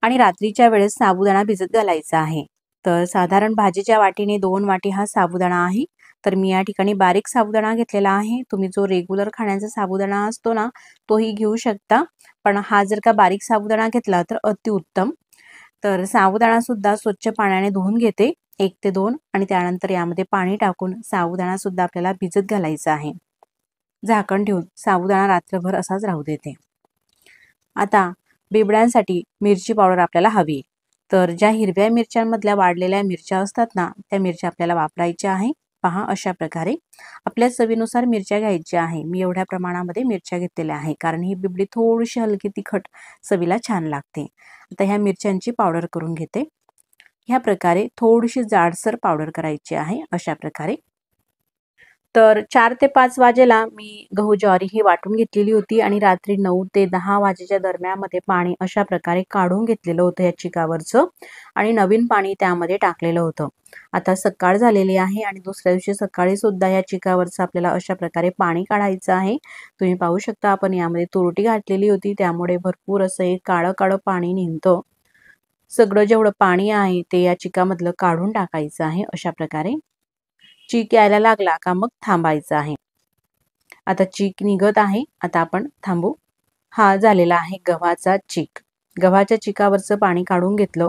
आणि रात्रीच्या वेळेस साबुदाणा भिजत घालायचा आहे। तर साधारण भाजीच्या वाटीने 2 वाटी हा साबुदाणा आहे। तर मी या ठिकाणी बारीक साबुदाणा घेतलेला आहे। तुम्ही जो रेग्युलर खाण्याचा साबुदाणा असतो ना तोही घेऊ शकता, पण हा जर का बारीक साबुदाणा घेतला तर अतिउत्तम। तर साबुदाणा सुद्धा स्वच्छ पाण्याने धुवून घेते 1 ते 2 आणि त्यानंतर यामध्ये पाणी टाकून साबुदाणा सुद्धा आपल्याला भिजत घालायचा आहे। झाकण ठेवून साबुदाणा रात्रभर असाच राहू देते। आता बिबड्यांसाठी मिरची पावडर आपल्याला हवी। तर ज्या हिरव्या मिरच्यांमधल्या वाढलेल्या मिरच्या असतात ना त्या मिरच्या आपल्याला वापरायच्या आहे। पहा अशा प्रकारे आपल्या चवीनुसार मिरच्या घ्यायच्या आहे। मी एवढ्या प्रमाणामध्ये मिरच्या घेतलेल्या आहे कारण ही बिबडी थोडीशी हलकी तिखट चवीला छान लागते। आता ह्या मिरच्यांची पावडर करून घेते। ह्या प्रकारे थोडीशी जाडसर पावडर करायची आहे अशा प्रकारे। तर 4 ते 5 वाजेला मी गहू ज्वारी ही वाटून घेतलेली होती आणि रात्री 9 ते 10 वाजेच्या दरम्यानमध्ये पाणी अशा प्रकारे काढून घेतलेलं होतं या चिकावरचं आणि नवीन पाणी त्यामध्ये टाकलेलं होतं। आता सकाळ झालेली आहे आणि दुसऱ्या दिवशी सकाळी सुद्धा या चिकावरचं आपल्याला अशा प्रकारे पाणी काढायचं आहे। तुम्ही पाहू शकता आपण यामध्ये तुरटी घातलेली होती त्यामुळे भरपूर असं एक काळं काळं पाणी निघतं। सगळं जेवढं पाणी आहे ते या चिकामधलं काढून टाकायचं आहे अशा प्रकारे। चीक यायला लागला का मग थांबायचं आहे। आता चीक निघत आहे, आता आपण थांबू। हा झालेला आहे गव्हाचा चीक। गव्हाच्या चिकावरचं पाणी काढून घेतलं।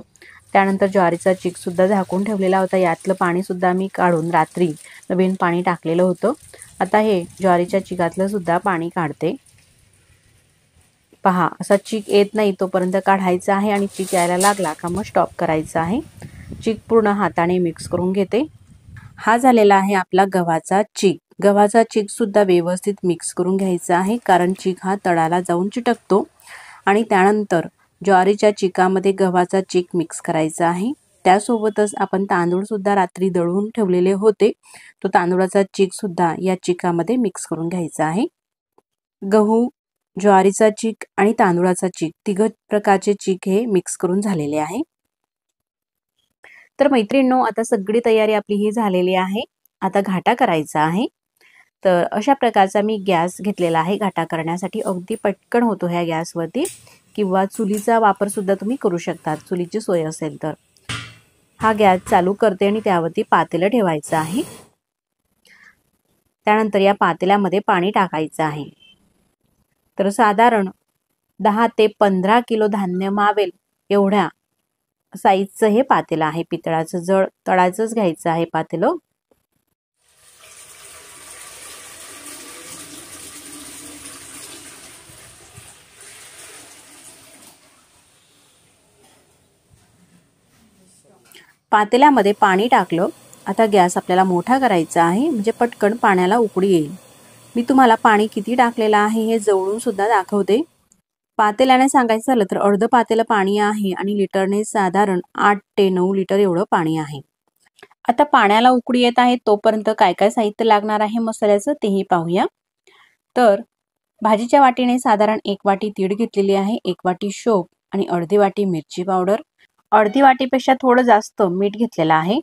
त्यानंतर ज्वारीचा चीक सुद्धा झाकून ठेवलेला होता, यातलं पाणी सुद्धा मी काढून रात्री नवीन पाणी टाकलेलं होतं। आता हे ज्वारीच्या चिकातलं सुद्धा पाणी काढते। पहा असा चीक येत नाही तोपर्यंत काढायचा आहे आणि चीक यायला लागला का मग स्टॉप करायचा आहे। चीक पूर्ण हाताने मिक्स करून घेते। हा झालेला आहे आपला गव्हाचा चीक। गव्हाचा चीक सुद्धा व्यवस्थित मिक्स करून घ्यायचा आहे कारण चीक हा तळाला जाऊन चिटकतो आणि त्यानंतर ज्वारीच्या चिकामध्ये गव्हाचा चीक मिक्स करायचा आहे। त्यासोबतच आपण तांदूळ सुद्धा रात्री दळून ठेवलेले होते, तो तांदूळाचा चीक सुद्धा या चिकामध्ये मिक्स करून घ्यायचा आहे। गहू, ज्वारीचा चीक आणि तांदूळाचा चीक तिघ प्रकारचे चीक हे मिक्स करून झालेले आहे। तर मैत्रिणींनो आता सगळी तयारी आपली ही झालेली आहे। आता घाटा करायचा आहे। तर अशा प्रकारचा मी गॅस घेतलेला आहे घाटा करण्यासाठी। अगदी पटकन होतो ह्या गॅसवरती किंवा चुलीचा वापर सुद्धा तुम्ही करू शकता चुलीची सोय असेल तर। हा गॅस चालू करते आणि त्यावरती पातेलं ठेवायचं आहे। त्यानंतर या पातेल्यामध्ये पाणी टाकायचं आहे। तर साधारण 10 ते 15 किलो धान्य मावेल एवढ्या साईजचं हे पातेलं आहे। पितळाचं जळ तळाचंच घ्यायचं आहे पातेलं। पातेल्यामध्ये पाणी टाकलं। आता गॅस आपल्याला मोठा करायचा आहे म्हणजे पटकन पाण्याला उकळी येईल। मी तुम्हाला पाणी किती टाकलेलं आहे हे जवळून सुद्धा दाखवते। पातेल्याने सांगायचं झालं तर अर्ध पातेलं पाणी आहे आणि लिटरने साधारण 8 ते 9 लिटर एवढं पाणी आहे। आता पाण्याला उकळी येत आहे तोपर्यंत काय काय साहित्य लागणार आहे मसाल्याचं तेही पाहूया। तर भाजीच्या वाटीने साधारण 1 वाटी तीळ घेतलेली आहे, 1 वाटी शोप आणि अर्धी वाटी मिरची पावडर, अर्धी वाटीपेक्षा थोडं जास्त मीठ घेतलेलं आहे,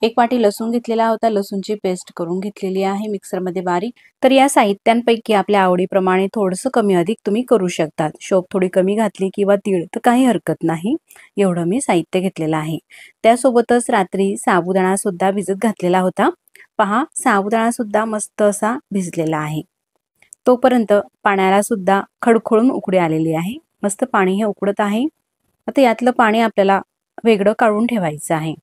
1 वाटी लसूण घेतलेला होता, लसूणची पेस्ट करून घेतलेली आहे मिक्सरमध्ये बारीक। तर या साहित्यांपैकी आपल्या आवडीप्रमाणे थोडंसं कमी अधिक तुम्ही करू शकतात। शोप थोडी कमी घातली किंवा तीळ तर काही हरकत नाही, एवढं मी साहित्य घेतलेलं आहे। त्यासोबतच रात्री साबुदाणा सुद्धा भिजत घातलेला होता। पहा साबुदाणा सुद्धा मस्त असा भिजलेला आहे। तोपर्यंत पाण्याला सुद्धा खडखडून उकळी आलेली आहे। मस्त पाणी हे उकळत आहे। आता यातलं पाणी आपल्याला वेगळं काढून ठेवायचं आहे,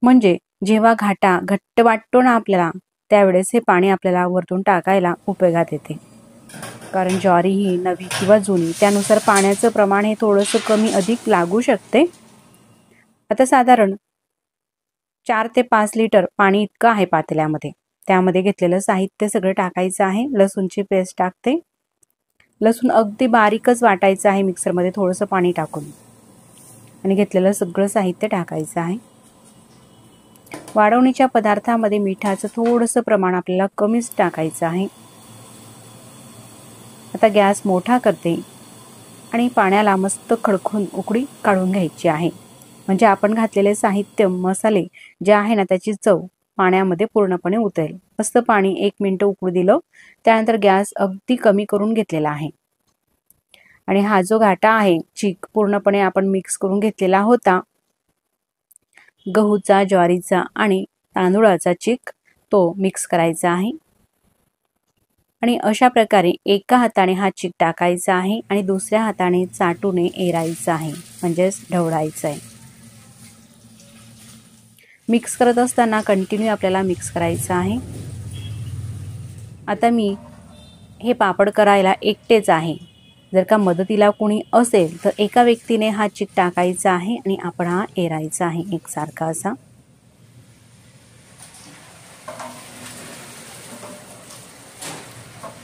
म्हणजे जेव्हा घाटा घट्ट वाटतो ना आपल्याला, त्यावेळेस हे पाणी आपल्याला वरतून टाकायला उपयोगात येते. कारण ज्वारी ही नवी किंवा जुनी त्यानुसार पाण्याचं प्रमाण हे थोडंसं कमी अधिक लागू शकते. आता साधारण 4 ते 5 लिटर पाणी इतकं आहे पातेल्यामध्ये. त्यामध्ये घेतलेलं साहित्य सगळं टाकायचं आहे. लसूणची पेस्ट टाकते. लसूण अगदी बारीकच वाटायचं आहे मिक्सरमध्ये थोडंसं पाणी टाकून, आणि घेतलेलं सगळं साहित्य टाकायचं आहे. वाढवणीच्या पदार्थामध्ये मिठाचं थोडंसं प्रमाण आपल्याला कमीच टाकायचं आहे. आता गॅस मोठा करते आणि पाण्याला मस्त खडखून उकळी काढून घ्यायची आहे. म्हणजे आपण घातलेले साहित्य मसाले जे आहे ना त्याची चव पाण्यामध्ये पूर्णपणे उतरेल. मस्त पाणी 1 मिनिट उकळू दिलं. त्यानंतर गॅस अगदी कमी करून घेतलेला आहे. आणि हा जो घाटा आहे चीक पूर्णपणे आपण मिक्स करून घेतलेला होता. गहूचा, ज्वारीचा आणि तांदूळाचा चीक तो मिक्स करायचा आहे. आणि अशा प्रकारे एका हाताने हा चीक टाकायचा आहे आणि दुसऱ्या हाताने चाटूने एरायचा आहे, म्हणजेच ढवळायचं आहे. मिक्स करत असताना कंटिन्यू आपल्याला मिक्स करायचं आहे. आता मी हे पापड करायला एकटेच आहे. जर का मदतीला कोणी असेल तर एका व्यक्तीने हा चीक टाकायचा आहे आणि आपण हा एरायचा आहे एकसारखा असा.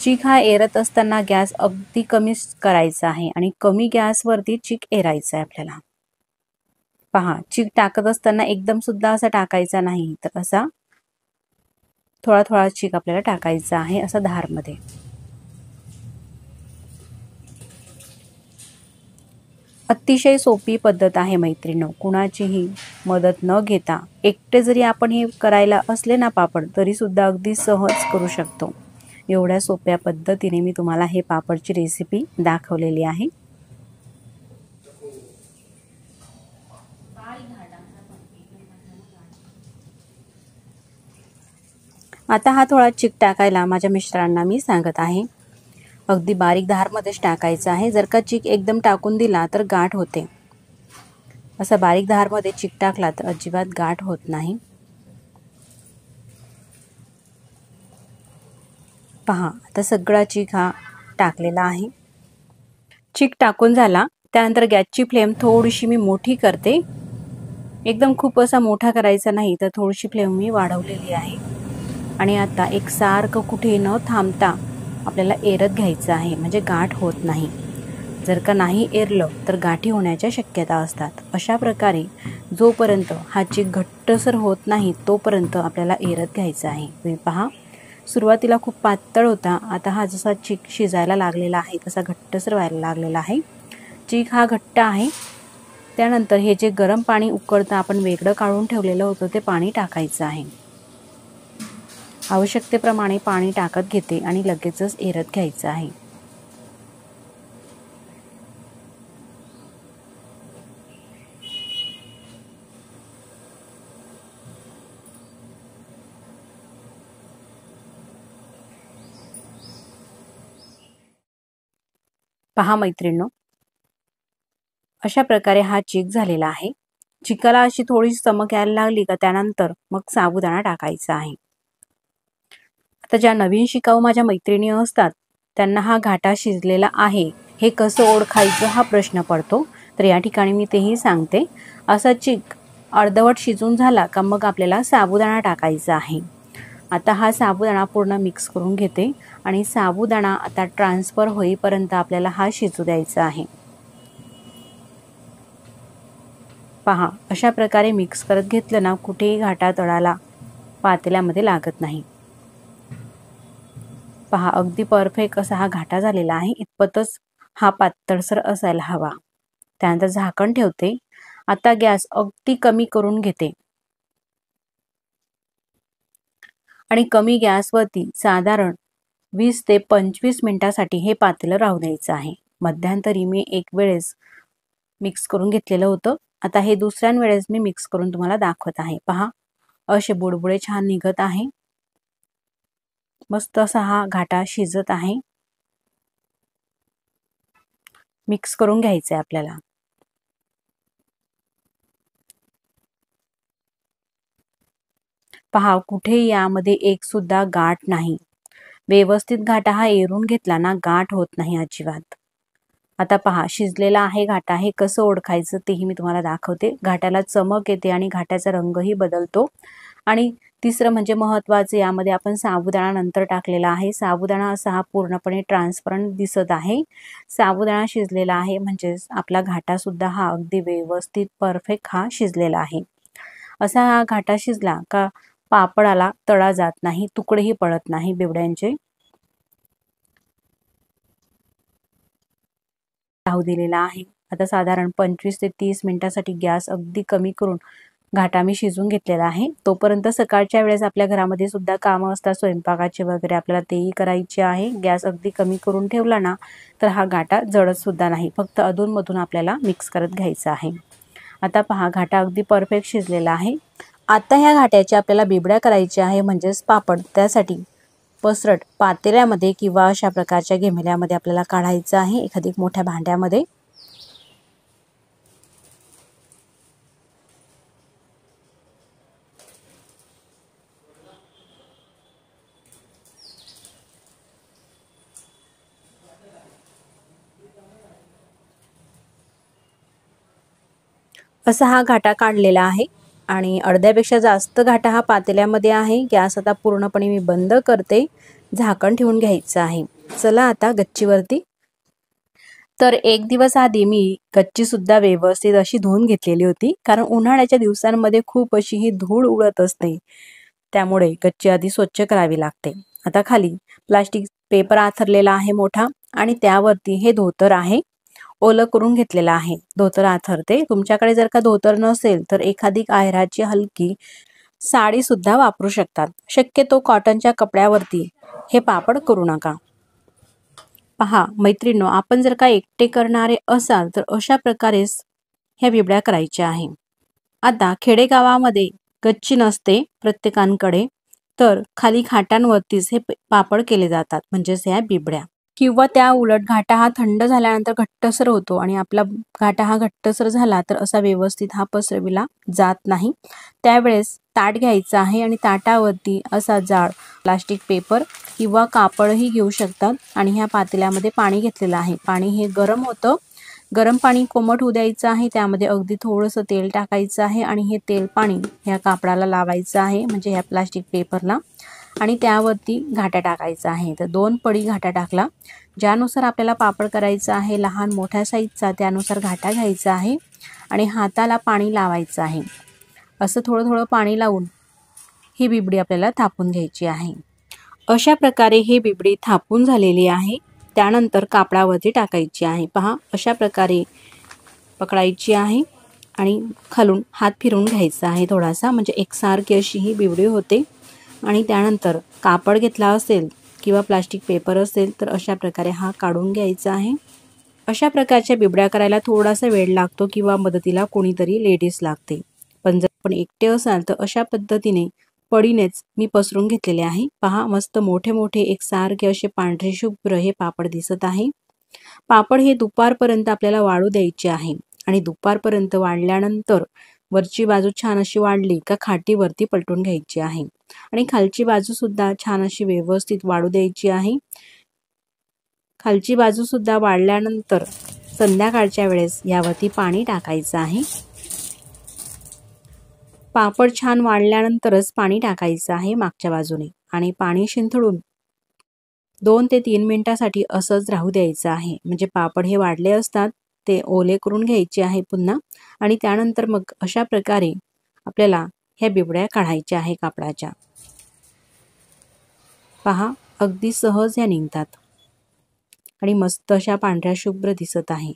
चीक हा एरत असताना गॅस अगदी कमी करायचा आहे आणि कमी गॅसवरती चीक एरायचा आहे आपल्याला. पहा, चीक टाकत असताना एकदम सुद्धा असा टाकायचा नाही, तर असा थोडा थोडा चीक आपल्याला टाकायचा आहे असा धारमध्ये. अतिशय सोपी पद्धत आहे मैत्रिणींनो. कुणाचीही मदत न घेता एकटे जरी आपण हे करायला असले ना पापड, तरी सुद्धा अगदी सहज करू शकतो. एवढ्या सोप्या पद्धतीने मी तुम्हाला हे पापडची रेसिपी दाखवलेली आहे. आता हा थोडा चीक टाकायला माझ्या मिस्टरांना मी सांगत आहे. अगदी बारीक धारमध्येच टाकायचा आहे. जर का चीक एकदम टाकून दिला तर गाठ होते. असा बारीक धारमध्ये चीक टाकला तर अजिबात गाठ होत नाही. पहा, आता सगळा चीक हा टाकलेला आहे. चीक टाकून झाला. त्यानंतर गॅसची फ्लेम थोडीशी मी मोठी करते. एकदम खूप असा मोठा करायचा नाही, तर थोडीशी फ्लेम मी वाढवलेली आहे. आणि आता एकसारखं कुठे न थांबता आपल्याला एरत घ्यायचं आहे, म्हणजे गाठ होत नाही. जर का नाही एरलं तर गाठी होण्याच्या शक्यता असतात. अशा प्रकारे जोपर्यंत हा चीक घट्टसर होत नाही तोपर्यंत आपल्याला एरत घ्यायचं आहे. तुम्ही पहा, सुरुवातीला खूप पातळ होता, आता हा जसा चीक शिजायला लागलेला आहे तसा घट्टसर व्हायला लागलेला आहे. चीक हा घट्ट आहे. त्यानंतर हे जे गरम पाणी उकळतं आपण वेगळं काढून ठेवलेलं होतं ते पाणी टाकायचं आहे. आवश्यकतेप्रमाणे पाणी टाकत घेते आणि लगेचच एरत घ्यायचं आहे. पहा मैत्रिणींनो, अशा प्रकारे हा चीक झालेला आहे. चिकाला अशी थोडीशी चमक यायला लागली का त्यानंतर मग साबुदाणा टाकायचा आहे. आता ज्या नवीन शिकाऊ माझ्या मैत्रिणी असतात त्यांना हा घाटा शिजलेला आहे हे कसं ओळखायचं हा प्रश्न पडतो. तर या ठिकाणी मी तेही सांगते. असा चीक अर्धवट शिजून झाला का मग आपल्याला साबुदाणा टाकायचा आहे. आता हा साबुदाणा पूर्ण मिक्स करून घेते आणि साबुदाणा आता ट्रान्सफर होईपर्यंत आपल्याला हा शिजू द्यायचा आहे. पहा, अशा प्रकारे मिक्स करत घेतलं ना कुठेही घाटा तळाला पातेल्यामध्ये लागत नाही. पहा, अगदी परफेक्ट असा हा घाटा झालेला आहे. इतपतच हा पातळसर असायला हवा. त्यानंतर झाकण ठेवते. आता गॅस अगदी कमी करून घेते आणि कमी गॅसवरती साधारण 20 ते 25 मिनिटासाठी हे पातेलं राहू द्यायचं आहे. मध्यंतरी मी एक वेळेस मिक्स करून घेतलेलं होतं. आता हे दुसऱ्या वेळेस मी मिक्स करून तुम्हाला दाखवत आहे. पहा, असे बुडबुडे छान निघत आहे. मस्त असा हा घाटा शिजत आहे. मिक्स करून घ्यायचं आहे आपल्याला. पहा कुठे यामध्ये एक सुद्धा गाठ नाही. व्यवस्थित घाटा हा एरून घेतला ना गाठ होत नाही अजिबात. आता पहा शिजलेला आहे घाटा. हे कसं ओळखायचं तेही मी तुम्हाला दाखवते. घाट्याला चमक येते आणि घाट्याचा रंगही बदलतो. आणि तिसरं म्हणजे महत्त्वाचं, यामध्ये आपण साबुदाणा नंतर टाकलेला आहे. साबुदाणा असा हा पूर्णपणे ट्रान्सपरंट दिसत आहे. साबुदाणा शिजलेला आहे म्हणजेच आपला घाटा सुद्धा हा अगदी व्यवस्थित परफेक्ट हा शिजलेला आहे. असा हा घाटा शिजला का पापडाला तडा जात नाही, तुकडेही पडत नाही बिबड्यांचे. राहू दिलेला आहे. आता साधारण 25 ते 30 मिनिटासाठी गॅस अगदी कमी करून घाटा मी शिजून घेतलेला आहे. तोपर्यंत सकाळच्या वेळेस आपल्या घरामध्ये सुद्धा कामं असतात स्वयंपाकाचे वगैरे, आपल्याला तेही करायचे आहे. गॅस अगदी कमी करून ठेवला ना तर हा घाटा जळत सुद्धा नाही. फक्त अधूनमधून आपल्याला मिक्स करत घ्यायचं आहे. आता पहा घाटा अगदी परफेक्ट शिजलेला आहे. आता ह्या घाट्याच्या आपल्याला बिबड्या करायच्या आहे म्हणजेच पापड. त्यासाठी पसरट पातेल्यामध्ये किंवा अशा प्रकारच्या घेमेल्यामध्ये आपल्याला काढायचं आहे, एखादी मोठ्या भांड्यामध्ये. असा हा घाटा काढलेला आहे आणि अर्ध्यापेक्षा जास्त घाटा हा पातेल्यामध्ये आहे. गॅस आता पूर्णपणे मी बंद करते. झाकण ठेवून घ्यायचं आहे. चला आता गच्चीवरती. तर एक दिवस आधी मी गच्ची सुद्धा व्यवस्थित अशी धुवून घेतलेली होती, कारण उन्हाळ्याच्या दिवसांमध्ये खूप अशी ही धूळ उडत असते, त्यामुळे गच्ची आधी स्वच्छ करावी लागते. आता खाली प्लास्टिक पेपर आथरलेला आहे मोठा आणि त्यावरती हे धोतर आहे ओलं करून घेतलेलं आहे. धोतर आथरते. तुमच्याकडे जर का धोतर नसेल तर एखादी आहेराची हलकी साडी सुद्धा वापरू शकतात. शक्यतो कॉटनच्या कपड्यावरती हे पापड करू नका. पहा मैत्रिणींनो, आपण जर का एकटे करणारे असाल तर अशा प्रकारेच ह्या बिबड्या करायच्या आहे. आता खेडेगावामध्ये गच्ची नसते प्रत्येकांकडे, तर खाली खाटांवरतीच हे पापड केले जातात म्हणजेच ह्या बिबड्या. किंवा त्या उलट घाटा हा थंड झाल्यानंतर घट्टसर होतो आणि आपला घाटा हा घट्टसर झाला तर असा व्यवस्थित हा पसरविला जात नाही. त्यावेळेस ताट घ्यायचं आहे आणि ताटावरती असा जाड प्लास्टिक पेपर किंवा कापडही घेऊ शकतात आणि ह्या पातेल्यामध्ये पाणी घेतलेलं आहे. पाणी हे गरम होतं. गरम पाणी कोमट होऊ द्यायचं आहे. त्यामध्ये अगदी थोडंसं तेल टाकायचं आहे आणि हे तेल पाणी ह्या कापडाला लावायचं आहे, म्हणजे ह्या प्लास्टिक पेपरला, आणि त्यावरती घाटा टाकायचा आहे. तर 2 पडी घाटा टाकला. ज्यानुसार आपल्याला पापड करायचा आहे लहान मोठ्या साईजचा त्यानुसार घाटा घ्यायचा आहे आणि हाताला पाणी लावायचं आहे. असं थोडं थोडं पाणी लावून ही बिबडी आपल्याला थापून घ्यायची आहे. अशा प्रकारे ही बिबडी थापून झालेली आहे. त्यानंतर कापडावरती टाकायची आहे. पहा अशा प्रकारे पकडायची आहे आणि खालून हात फिरवून घ्यायचा आहे थोडासा, म्हणजे एकसारखी अशी ही बिबडी होते. आणि त्यानंतर कापड घेतला असेल किंवा प्लास्टिक पेपर असेल तर अशा प्रकारे हा काढून घ्यायचा आहे. अशा प्रकारच्या बिबड्या करायला थोडासा वेळ लागतो किंवा मदतीला कोणीतरी लेडीज लागते. पण जर आपण एकटे असाल तर अशा पद्धतीने पडीनेच मी पसरून घेतलेले आहे. पहा मस्त मोठे मोठे एकसारखे असे पांढरे शुभ्र हे पापड दिसत आहे. पापड हे दुपारपर्यंत आपल्याला वाळू द्यायचे आहे आणि दुपारपर्यंत वाळल्यानंतर वरची बाजू छान अशी वाढली का खाटीवरती पलटून घ्यायची आहे आणि खालची बाजू सुद्धा छान अशी व्यवस्थित वाळू द्यायची आहे. खालची बाजू सुद्धा वाळल्यानंतर संध्याकाळच्या वेळेस यावरती पाणी टाकायचं आहे. पापड छान वाळल्यानंतरच पाणी टाकायचं आहे मागच्या बाजूने आणि पाणी शिंतळून 2 ते 3 मिनिटासाठी असंच राहू द्यायचं आहे. म्हणजे पापड हे वाढले असतात ते ओले करून घ्यायचे आहे पुन्हा आणि त्यानंतर मग अशा प्रकारे आपल्याला ह्या बिबड्या काढायच्या आहे कापडाच्या. पहा अगदी सहज ह्या निघतात आणि मस्त अशा पांढऱ्या शुभ्र दिसत आहे.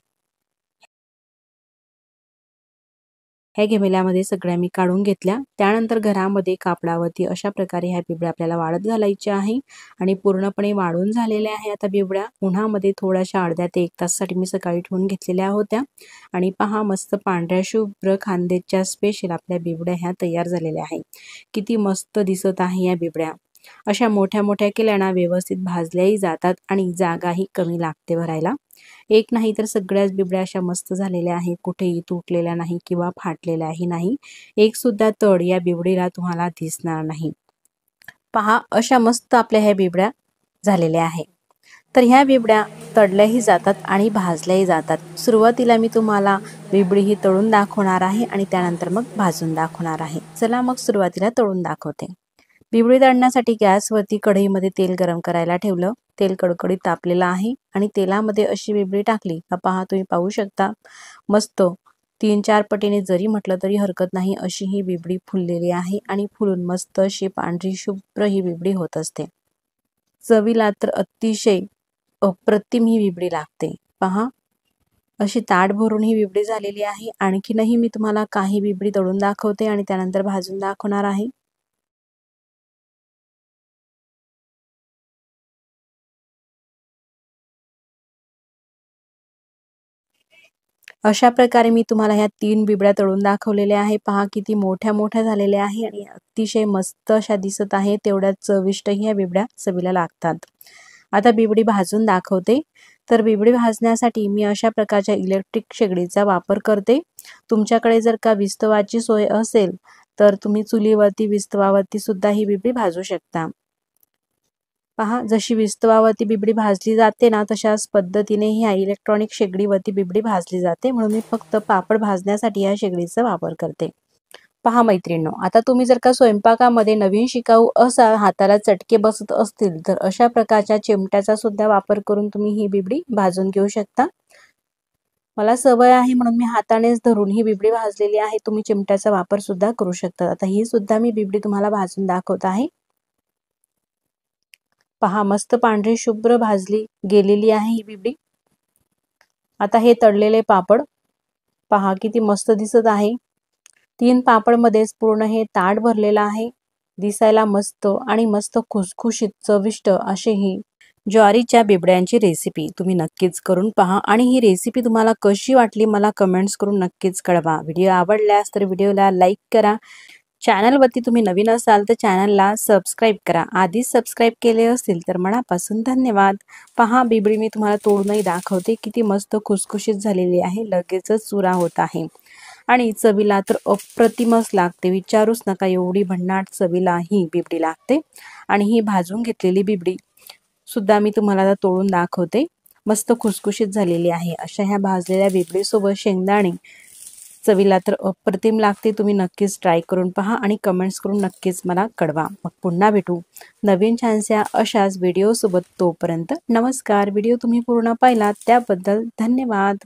ह्या घेमेल्यामध्ये सगळ्या मी काढून घेतल्या. त्यानंतर घरामध्ये कापडावरती अशा प्रकारे ह्या बिबड्या आपल्याला वाळत घालायच्या आहे आणि पूर्णपणे वाळून झालेल्या आहे आता बिबड्या. उन्हामध्ये थोड्याशा अर्ध्या ते 1 तासासाठी मी सकाळी ठेवून घेतलेल्या होत्या आणि पहा मस्त पांढऱ्या शुभ्र खानदेशच्या स्पेशल आपल्या बिबड्या ह्या तयार झालेल्या आहे. किती मस्त दिसत आहे या बिबड्या. अशा मोठ्या मोठ्या केल्याना व्यवस्थित भाजल्याही जातात आणि जागाही कमी लागते भरायला. एक नाही तर सगळ्याच बिबड्या अशा मस्त झालेल्या आहेत, कुठेही तुटलेल्या नाही किंवा फाटलेल्याही नाही. एक सुद्धा तड या बिबडीला तुम्हाला दिसणार नाही. पहा, अशा मस्त आपल्या ह्या बिबड्या झालेल्या आहेत. तर ह्या बिबड्या तळल्याही जातात आणि भाजल्याही जातात. सुरुवातीला मी तुम्हाला बिबडी ही तळून दाखवणार आहे आणि त्यानंतर मग भाजून दाखवणार आहे. चला मग सुरुवातीला तळून दाखवते. बिबडी तळण्यासाठी गॅसवरती कढईमध्ये तेल गरम करायला ठेवलं. तेल कडकडीत तापलेलं आहे आणि तेलामध्ये अशी बिबडी टाकली का पहा, तुम्ही पाहू शकता मस्त 3-4 पटीने जरी म्हटलं तरी हरकत नाही अशी ही बिबडी फुललेली आहे आणि फुलून मस्त अशी पांढरी शुभ्र ही बिबडी होत असते. चवीला तर अतिशय अप्रतिम ही बिबडी लागते. पहा, अशी ताट भरून ही बिबडी झालेली आहे. आणखीनही मी तुम्हाला काही बिबडी तळून दाखवते आणि त्यानंतर भाजून दाखवणार आहे. अशा प्रकारे मी तुम्हाला ह्या 3 बिबड्या तळून दाखवलेल्या आहे. पहा किती मोठ्या मोठ्या झालेल्या आहे आणि अतिशय मस्त अशा दिसत आहे. तेवढ्याच चविष्टही ह्या बिबड्या चवीला लागतात. आता बिबडी भाजून दाखवते. तर बिबडी भाजण्यासाठी मी अशा प्रकारच्या इलेक्ट्रिक शेगडीचा वापर करते. तुमच्याकडे जर का विस्तवाची सोय असेल तर तुम्ही चुलीवरती विस्तवावरती सुद्धा ही बिबडी भाजू शकता. पहा, जशी विस्तवावरती बिबडी भाजली जाते ना, तशाच पद्धतीने ह्या इलेक्ट्रॉनिक शेगडीवरती बिबडी भाजली जाते. म्हणून मी फक्त पापड भाजण्यासाठी या शेगडीचा वापर करते. पहा मैत्रिणींनो, आता तुम्ही जर का स्वयंपाकामध्ये नवीन शिकाऊ असा हाताला चटके बसत असतील तर अशा प्रकारच्या चिमट्याचा सुद्धा वापर करून तुम्ही ही बिबडी भाजून घेऊ शकता. मला सवय आहे म्हणून मी हातानेच धरून ही बिबडी भाजलेली आहे. तुम्ही चिमट्याचा वापर सुद्धा करू शकता. आता ही सुद्धा मी बिबडी तुम्हाला भाजून दाखवत आहे. पहा, मस्त पांढरी शुभ्र भाजली गेलेली आहे ही बिबडी. आता हे तळलेले पापड पहा किती मस्त दिसत आहे. 3 पापडमध्येच पूर्ण हे ताट भरलेलं आहे. दिसायला मस्त आणि मस्त खुसखुशीत चविष्ट अशी ही ज्वारीच्या बिबड्यांची रेसिपी तुम्ही नक्कीच करून पहा आणि ही रेसिपी तुम्हाला कशी वाटली मला कमेंट्स करून नक्कीच कळवा. व्हिडिओ आवडल्यास तर व्हिडिओला लाईक करा. चॅनलवरती तुम्ही नवीन असाल तर चॅनलला सबस्क्राईब करा. आधीच सबस्क्राईब केले असतील तर मनापासून धन्यवाद. पहा, बिबडी मी तुम्हाला तोडूनही दाखवते. किती मस्त खुसखुशीत झालेली आहे. लगेचच चुरा होत आहे आणि चवीला तर अप्रतिमच लागते. विचारूच नका, एवढी भन्नाट चवीला ही बिबडी लागते. आणि ही भाजून घेतलेली बिबडी सुद्धा मी तुम्हाला तोडून दाखवते. मस्त खुसखुशीत झालेली आहे. अशा ह्या भाजलेल्या बिबडीसोबत शेंगदाणे चवीला तर अप्रतिम लागते. तुम्ही नक्कीच ट्राय करून पहा आणि कमेंट्स करून नक्कीच मला कळवा. मग पुन्हा भेटू नवीन छानशा अशाच व्हिडिओसोबत. तोपर्यंत नमस्कार. व्हिडिओ तुम्ही पूर्ण पाहिलात त्याबद्दल धन्यवाद.